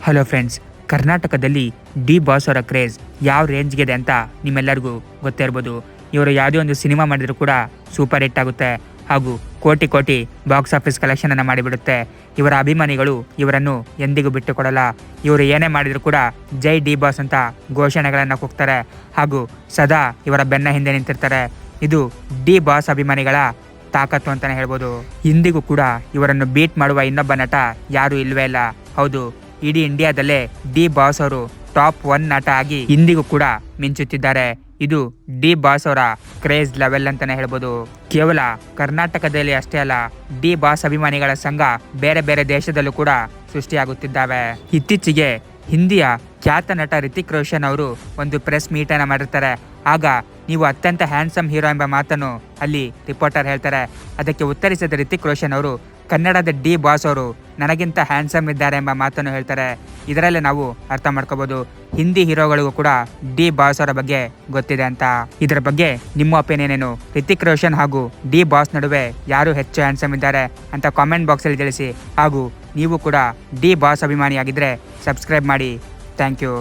Hello friends, ಕರ್ನಾಟಕದಲ್ಲಿ D boss ಅವರ craze ಯಾವ ರೇಂಜ್ಗೆ ಇದೆ ಅಂತ ನಿಮ್ಮೆಲ್ಲರಿಗೂ ಗೊತ್ತೇ ಇರ್ಬೋದು. ಇವರು ಯಾವುದೇ ಒಂದು ಸಿನಿಮಾ ಮಾಡಿದ್ರು ಕೂಡ ಸೂಪರ್ ಹಿಟ್ ಆಗುತ್ತೆ ಹಾಗೂ ಕೋಟಿ ಕೋಟಿ ಬಾಕ್ಸ್ ಆಫೀಸ್ ಕಲೆಕ್ಷನ್ ಅನ್ನು ಮಾಡಿಬಿಡುತ್ತೆ. ಇವರ ಅಭಿಮಾನಿಗಳು ಇವರನ್ನು ಎಂದಿಗೂ ಬಿಟ್ಟುಕೊಡಲ್ಲ. ಇವರು ಏನೇ ಮಾಡಿದ್ರು ಕೂಡ ಜೈ ಡಿ ಬಾಸ್ ಅಂತ ಘೋಷಣೆಗಳನ್ನು ಕೂಗ್ತಾರೆ ಹಾಗೂ ಸದಾ ಇವರ ಬೆನ್ನ ಹಿಂದೆ ನಿಂತಿರ್ತಾರೆ. ಇದು ಡಿ ಬಾಸ್ ಅಭಿಮಾನಿಗಳ ತಾಕತ್ತು ಅಂತಾನೆ ಹೇಳ್ಬೋದು. ಇಂದಿಗೂ ಕೂಡ ಇವರನ್ನು ಬೀಟ್ ಮಾಡುವ ಇನ್ನೊಬ್ಬ ನಟ ಯಾರು ಇಲ್ವೇ ಇಲ್ಲ. ಹೌದು, ಇಡೀ ಇಂಡಿಯಾದಲ್ಲೇ ಡಿ ಬಾಸ್ ಅವರು ಟಾಪ್ 1 ನಟ ಆಗಿ ಇಂದಿಗೂ ಕೂಡ ಮಿಂಚುತ್ತಿದ್ದಾರೆ. ಇದು ಡಿ ಬಾಸ್ ಅವರ ಕ್ರೇಜ್ ಲೆವೆಲ್ ಅಂತಾನೆ ಹೇಳ್ಬೋದು. ಕೇವಲ ಕರ್ನಾಟಕದಲ್ಲಿ ಅಷ್ಟೇ ಅಲ್ಲ, ಡಿ ಬಾಸ್ ಅಭಿಮಾನಿಗಳ ಸಂಘ ಬೇರೆ ಬೇರೆ ದೇಶದಲ್ಲೂ ಕೂಡ ಸೃಷ್ಟಿಯಾಗುತ್ತಿದ್ದಾವೆ. ಇತ್ತೀಚೆಗೆ ಹಿಂದಿಯ ಖ್ಯಾತ ನಟ ರಿತಿಕ್ ರೋಷನ್ ಅವರು ಒಂದು ಪ್ರೆಸ್ ಮೀಟ್ ಅನ್ನ ಮಾಡಿರ್ತಾರೆ. ಆಗ ನೀವು ಅತ್ಯಂತ ಹ್ಯಾಂಡ್ಸಮ್ ಹೀರೋ ಎಂಬ ಮಾತನ್ನು ಅಲ್ಲಿ ರಿಪೋರ್ಟರ್ ಹೇಳ್ತಾರೆ. ಅದಕ್ಕೆ ಉತ್ತರಿಸಿದ ರಿತಿಕ್ ರೋಷನ್ ಅವರು ಕನ್ನಡದ ಡಿ ಬಾಸ್ ಅವರು ನನಗಿಂತ ಹ್ಯಾಂಡ್ಸಮ್ ಇದ್ದಾರೆ ಎಂಬ ಮಾತನ್ನು ಹೇಳ್ತಾರೆ. ಇದರಲ್ಲೇ ನಾವು ಅರ್ಥ ಮಾಡ್ಕೋಬಹುದು ಹಿಂದಿ ಹೀರೋಗಳಿಗೂ ಕೂಡ ಡಿ ಬಾಸ್ ಅವರ ಬಗ್ಗೆ ಗೊತ್ತಿದೆ ಅಂತ. ಇದರ ಬಗ್ಗೆ ನಿಮ್ಮ ಒಪಿನಿಯನ್ ಏನು? ರಿತಿಕ್ ರೋಷನ್ ಹಾಗೂ ಡಿ ಬಾಸ್ ನಡುವೆ ಯಾರು ಹೆಚ್ಚು ಹ್ಯಾಂಡ್ಸಮ್ ಇದ್ದಾರೆ ಅಂತ ಕಾಮೆಂಟ್ ಬಾಕ್ಸಲ್ಲಿ ತಿಳಿಸಿ. ಹಾಗೂ ನೀವು ಕೂಡ ಡಿ ಬಾಸ್ ಅಭಿಮಾನಿಯಾಗಿದ್ದರೆ ಸಬ್ಸ್ಕ್ರೈಬ್ ಮಾಡಿ. Thank you.